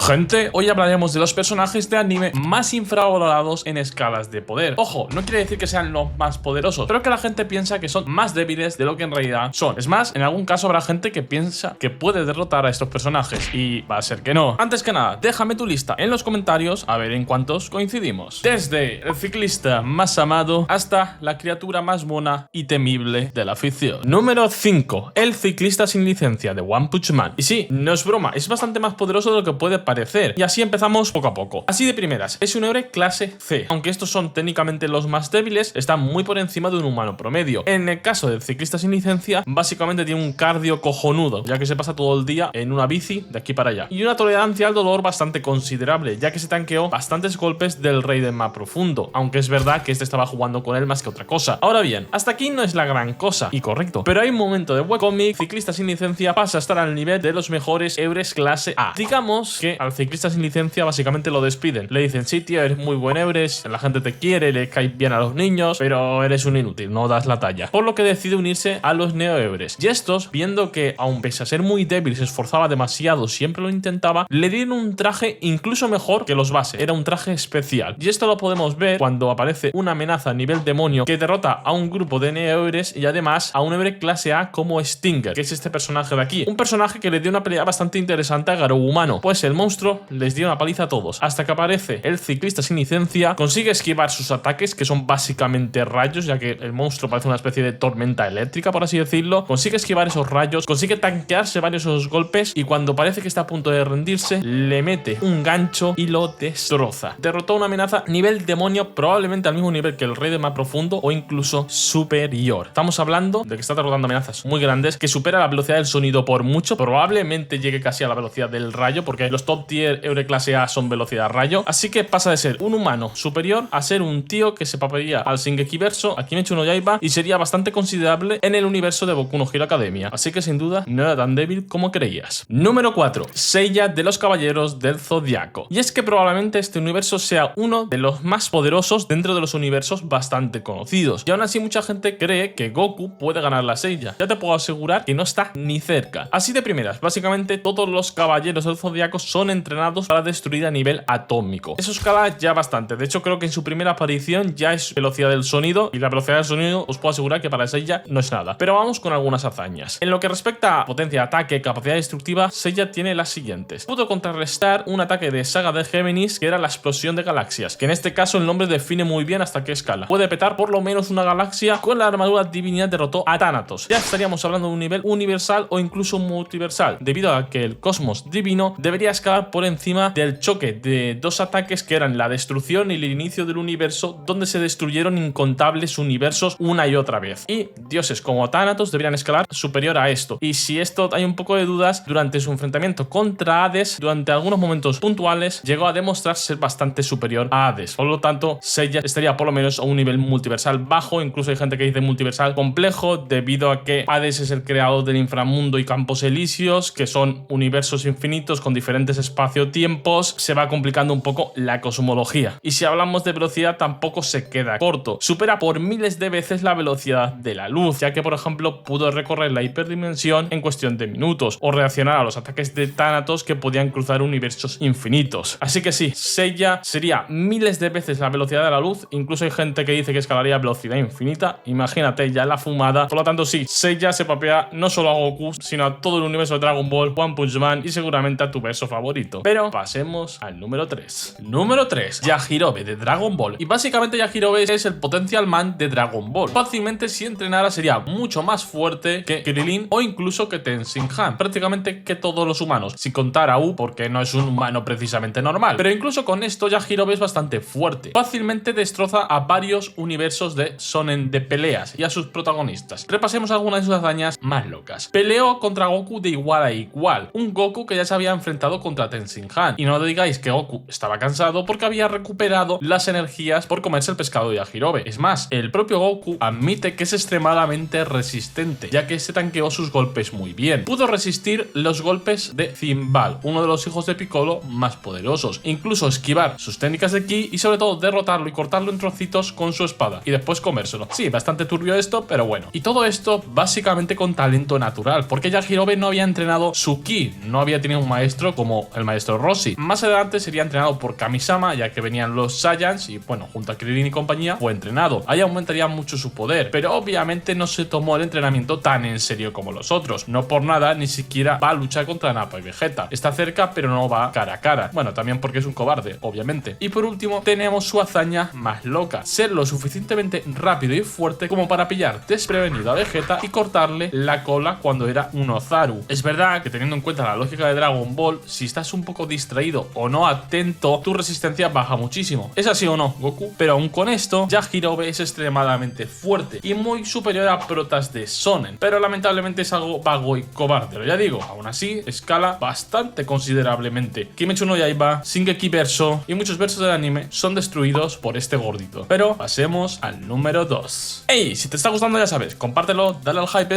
Gente, hoy hablaremos de los personajes de anime más infravalorados en escalas de poder. Ojo, no quiere decir que sean los más poderosos, pero que la gente piensa que son más débiles de lo que en realidad son. Es más, en algún caso habrá gente que piensa que puede derrotar a estos personajes, y va a ser que no. Antes que nada, déjame tu lista en los comentarios a ver en cuántos coincidimos. Desde el ciclista más amado hasta la criatura más mona y temible de la ficción. Número 5. El ciclista sin licencia de One Punch Man. Y sí, no es broma, es bastante más poderoso de lo que puede parecer. Y así empezamos poco a poco. Así de primeras, es un héroe clase C. Aunque estos son técnicamente los más débiles, están muy por encima de un humano promedio. En el caso del ciclista sin licencia, básicamente tiene un cardio cojonudo, ya que se pasa todo el día en una bici de aquí para allá. Y una tolerancia al dolor bastante considerable, ya que se tanqueó bastantes golpes del rey del mar profundo. Aunque es verdad que este estaba jugando con él más que otra cosa. Ahora bien, hasta aquí no es la gran cosa, y correcto. Pero hay un momento de webcomic, ciclista sin licencia pasa a estar al nivel de los mejores héroes clase A. Digamos que al ciclista sin licencia básicamente lo despiden. Le dicen, sí tío, eres muy buen Eures, la gente te quiere, le caes bien a los niños, pero eres un inútil, no das la talla. Por lo que decide unirse a los Neo Eures. Y estos, viendo que aun pese a ser muy débil, se esforzaba demasiado, siempre lo intentaba, le dieron un traje incluso mejor que los base. Era un traje especial. Y esto lo podemos ver cuando aparece una amenaza a nivel demonio que derrota a un grupo de Neo Eures y además a un héroe clase A como Stinger, que es este personaje de aquí. Un personaje que le dio una pelea bastante interesante a Garou humano, pues el monstruo les dio una paliza a todos, hasta que aparece el ciclista sin licencia, consigue esquivar sus ataques, que son básicamente rayos, ya que el monstruo parece una especie de tormenta eléctrica, por así decirlo, consigue esquivar esos rayos, consigue tanquearse varios de esos golpes, y cuando parece que está a punto de rendirse, le mete un gancho y lo destroza. Derrotó a una amenaza nivel demonio, probablemente al mismo nivel que el rey de mar profundo o incluso superior. Estamos hablando de que está derrotando amenazas muy grandes, que supera la velocidad del sonido por mucho, probablemente llegue casi a la velocidad del rayo, porque los top tier Eure clase A son velocidad rayo, así que pasa de ser un humano superior a ser un tío que se paparía al Shingekiverso, a Kimetsu no Yaiba, y sería bastante considerable en el universo de Boku no Hero Academia, así que sin duda no era tan débil como creías. Número 4. Seiya de los Caballeros del Zodiaco. Y es que probablemente este universo sea uno de los más poderosos dentro de los universos bastante conocidos, y aún así mucha gente cree que Goku puede ganar la Seiya. Ya te puedo asegurar que no está ni cerca. Así de primeras, básicamente todos los Caballeros del Zodiaco son entrenados para destruir a nivel atómico. Eso escala ya bastante. De hecho, creo que en su primera aparición ya es velocidad del sonido, y la velocidad del sonido os puedo asegurar que para Seiya no es nada. Pero vamos con algunas hazañas. En lo que respecta a potencia de ataque, capacidad destructiva, Seiya tiene las siguientes. Pudo contrarrestar un ataque de Saga de Géminis, que era la explosión de galaxias, que en este caso el nombre define muy bien hasta qué escala. Puede petar por lo menos una galaxia. Con la armadura divinidad derrotó a Thanatos. Ya estaríamos hablando de un nivel universal o incluso multiversal, debido a que el cosmos divino debería escalar por encima del choque de dos ataques que eran la destrucción y el inicio del universo, donde se destruyeron incontables universos una y otra vez. Y dioses como Thanatos deberían escalar superior a esto. Y si esto hay un poco de dudas, durante su enfrentamiento contra Hades, durante algunos momentos puntuales, llegó a demostrar ser bastante superior a Hades. Por lo tanto, Seiya estaría por lo menos a un nivel multiversal bajo. Incluso hay gente que dice multiversal complejo, debido a que Hades es el creador del inframundo y campos elíseos, que son universos infinitos con diferentes espacio-tiempos. Se va complicando un poco la cosmología. Y si hablamos de velocidad, tampoco se queda corto. Supera por miles de veces la velocidad de la luz, ya que por ejemplo pudo recorrer la hiperdimensión en cuestión de minutos, o reaccionar a los ataques de Thanatos que podían cruzar universos infinitos. Así que sí, Seiya sería miles de veces la velocidad de la luz. Incluso hay gente que dice que escalaría a velocidad infinita. Imagínate ya la fumada. Por lo tanto sí, Seiya se papea no solo a Goku, sino a todo el universo de Dragon Ball, One Punch Man y seguramente a tu verso favorito. Pero pasemos al número 3. Número 3. Yajirobe de Dragon Ball. Y básicamente Yajirobe es el Potential Man de Dragon Ball. Fácilmente, si entrenara, sería mucho más fuerte que Krillin o incluso que Tenzin Han. Prácticamente que todos los humanos, sin contar a U, porque no es un humano precisamente normal. Pero incluso con esto Yajirobe es bastante fuerte. Fácilmente destroza a varios universos de shonen de peleas y a sus protagonistas. Repasemos algunas de sus hazañas más locas. Peleó contra Goku de igual a igual. Un Goku que ya se había enfrentado contra Tenzin Han. Y no digáis que Goku estaba cansado, porque había recuperado las energías por comerse el pescado de Yajirobe. Es más, el propio Goku admite que es extremadamente resistente, ya que se tanqueó sus golpes muy bien. Pudo resistir los golpes de Zimbal, uno de los hijos de Piccolo más poderosos. Incluso esquivar sus técnicas de ki y sobre todo derrotarlo y cortarlo en trocitos con su espada y después comérselo. Sí, bastante turbio esto, pero bueno. Y todo esto básicamente con talento natural, porque Yajirobe no había entrenado su ki, no había tenido un maestro como el maestro Roshi. Más adelante sería entrenado por Kamisama, ya que venían los Saiyans y bueno, junto a Krillin y compañía fue entrenado. Ahí aumentaría mucho su poder, pero obviamente no se tomó el entrenamiento tan en serio como los otros. No por nada ni siquiera va a luchar contra Nappa y Vegeta. Está cerca pero no va cara a cara. Bueno, también porque es un cobarde, obviamente. Y por último tenemos su hazaña más loca: ser lo suficientemente rápido y fuerte como para pillar desprevenido a Vegeta y cortarle la cola cuando era un Ozaru. Es verdad que teniendo en cuenta la lógica de Dragon Ball, si estás un poco distraído o no atento, tu resistencia baja muchísimo. ¿Es así o no, Goku? Pero aún con esto, Yajirobe es extremadamente fuerte y muy superior a protas de Shonen, pero lamentablemente es algo vago y cobarde. Pero ya digo, aún así, escala bastante considerablemente. Kimetsu no Yaiba, Shingeki Verso y muchos versos del anime son destruidos por este gordito. Pero pasemos al número 2. Hey, si te está gustando ya sabes, compártelo, dale al hype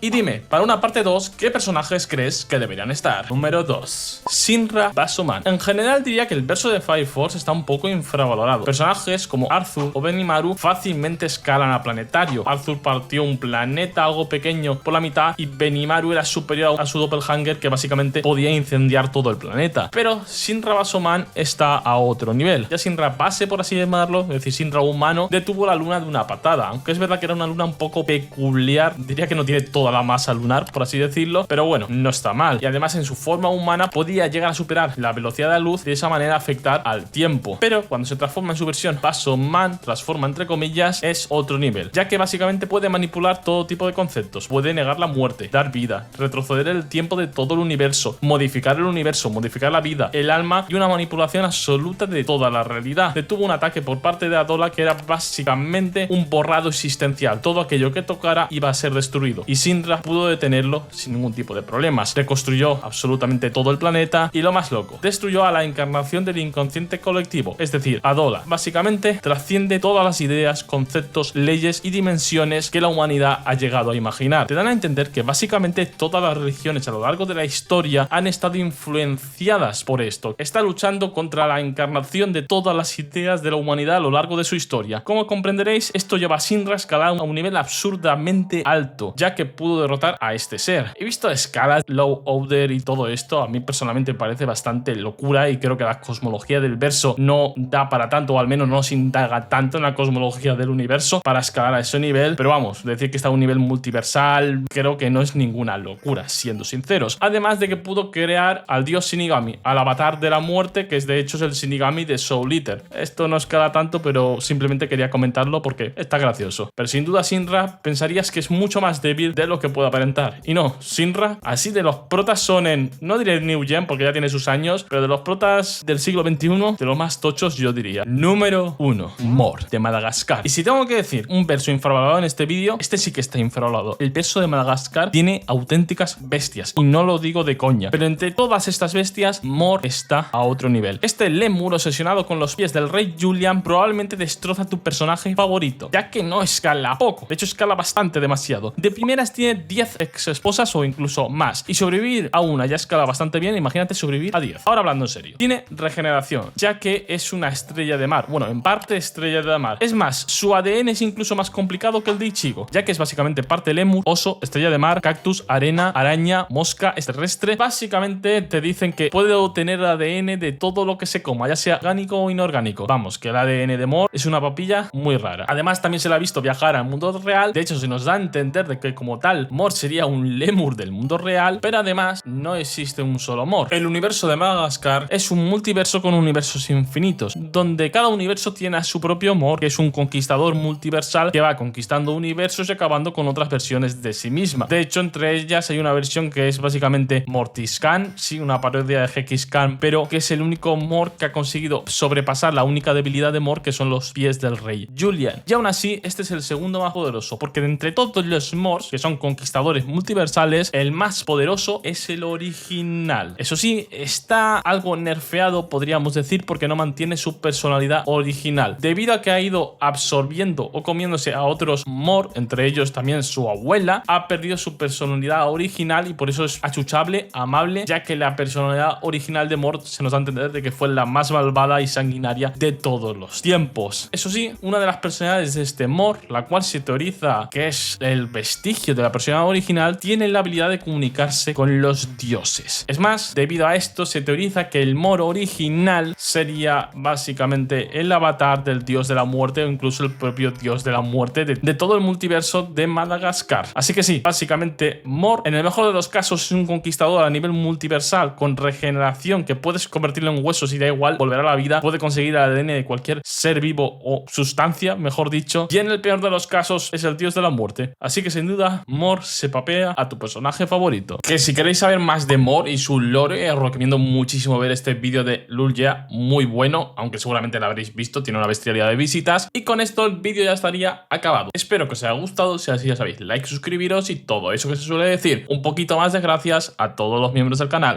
y dime, para una parte 2, ¿qué personajes crees que deberían estar? Número 2. Shinra Basuman. En general diría que el verso de Fire Force está un poco infravalorado. Personajes como Arthur o Benimaru fácilmente escalan a planetario. Arthur partió un planeta algo pequeño por la mitad y Benimaru era superior a su doppelganger, que básicamente podía incendiar todo el planeta. Pero Shinra Basuman está a otro nivel. Ya Shinra base, por así llamarlo, es decir, Shinra humano, detuvo la luna de una patada. Aunque es verdad que era una luna un poco peculiar, diría que no tiene toda la masa lunar, por así decirlo, pero bueno, no está mal. Y además en su forma humana podía llegar a superar la velocidad de la luz y de esa manera afectar al tiempo. Pero cuando se transforma en su versión Basuman, transforma entre comillas, es otro nivel, ya que básicamente puede manipular todo tipo de conceptos. Puede negar la muerte, dar vida, retroceder el tiempo de todo el universo, modificar la vida, el alma y una manipulación absoluta de toda la realidad. Detuvo un ataque por parte de Adola que era básicamente un borrado existencial. Todo aquello que tocara iba a ser destruido y Shinra pudo detenerlo sin ningún tipo de problemas. Reconstruyó absolutamente todo el planeta y lo más loco, destruyó a la encarnación del inconsciente colectivo, es decir, Adola. Básicamente trasciende todas las ideas, conceptos, leyes y dimensiones que la humanidad ha llegado a imaginar. Te dan a entender que básicamente todas las religiones a lo largo de la historia han estado influenciadas por esto. Está luchando contra la encarnación de todas las ideas de la humanidad a lo largo de su historia. Como comprenderéis, esto lleva a Shinra a escalar a un nivel absurdamente alto, ya que pudo derrotar a este ser. He visto escalas, low order y todo esto, a mí personalmente me parece bastante locura y creo que la cosmología del verso no da para tanto, o al menos no se indaga tanto en la cosmología del universo para escalar a ese nivel. Pero vamos, decir que está a un nivel multiversal creo que no es ninguna locura, siendo sinceros. Además de que pudo crear al dios Shinigami, al avatar de la muerte, que de hecho es el Shinigami de Soul Eater. Esto no escala tanto, pero simplemente quería comentarlo porque está gracioso. Pero sin duda Shinra pensarías que es mucho más débil de lo que puede aparentar. Y no, Shinra, así de los protas Shonen, no diré New Gen porque ya tiene sus años, pero de los protas del siglo XXI, de los más tochos, yo diría. Número 1. Mor, de Madagascar. Y si tengo que decir un verso infravalorado en este vídeo, este sí que está infravalorado. El verso de Madagascar tiene auténticas bestias, y no lo digo de coña, pero entre todas estas bestias, Mor está a otro nivel. Este lemur obsesionado con los pies del rey Julian probablemente destroza tu personaje favorito, ya que no escala poco, de hecho escala bastante demasiado. De primeras tiene 10 ex esposas o incluso más, y sobrevivir a una ya escala bastante bien, imagínate sobrevivir a 10. Ahora hablando en serio, tiene regeneración, ya que es una estrella de mar, bueno, en parte estrella de mar. Es más, su ADN es incluso más complicado que el de Ichigo, ya que es básicamente parte lemur, oso, estrella de mar, cactus, arena, araña, mosca, extraterrestre. Básicamente te dicen que puede obtener ADN de todo lo que se coma, ya sea orgánico o inorgánico. Vamos, que el ADN de Mor es una papilla muy rara. Además también se le ha visto viajar al mundo real, de hecho se nos da a entender de que como tal Mor sería un lemur del mundo real, pero además no existe un solo Mor. El universo de Madagascar es un multiverso con universos infinitos, donde cada universo tiene a su propio Mor, que es un conquistador multiversal que va conquistando universos y acabando con otras versiones de sí misma. De hecho, entre ellas hay una versión que es básicamente Mortiscan, sí, una parodia de Hexcan, pero que es el único Mor que ha conseguido sobrepasar la única debilidad de Mor, que son los pies del rey Julian. Y aún así, este es el segundo más poderoso, porque de entre todos los Mors, que son conquistadores multiversales, el más poderoso es el original. Eso sí, está algo nerfeado, podríamos decir, porque no mantiene su personalidad original, debido a que ha ido absorbiendo o comiéndose a otros Mor, entre ellos también su abuela, ha perdido su personalidad original y por eso es achuchable, amable, ya que la personalidad original de Mor se nos da a entender de que fue la más malvada y sanguinaria de todos los tiempos. Eso sí, una de las personalidades de este Mor, la cual se teoriza que es el vestigio de la personalidad original, tiene la habilidad de comunicarse con los dioses. Es más, debido Debido a esto se teoriza que el Mor original sería básicamente el avatar del dios de la muerte o incluso el propio dios de la muerte de todo el multiverso de Madagascar. Así que sí, básicamente Mor en el mejor de los casos es un conquistador a nivel multiversal con regeneración que puedes convertirlo en huesos y da igual, volverá a la vida, puede conseguir el ADN de cualquier ser vivo o sustancia, mejor dicho, y en el peor de los casos es el dios de la muerte. Así que sin duda Mor se papea a tu personaje favorito. Que si queréis saber más de Mor y su lore, os recomiendo muchísimo ver este vídeo de Luljea, muy bueno, aunque seguramente lo habréis visto, tiene una bestialidad de visitas. Y con esto el vídeo ya estaría acabado. Espero que os haya gustado, si así ya sabéis, like, suscribiros y todo eso que se suele decir. Un poquito más de gracias a todos los miembros del canal.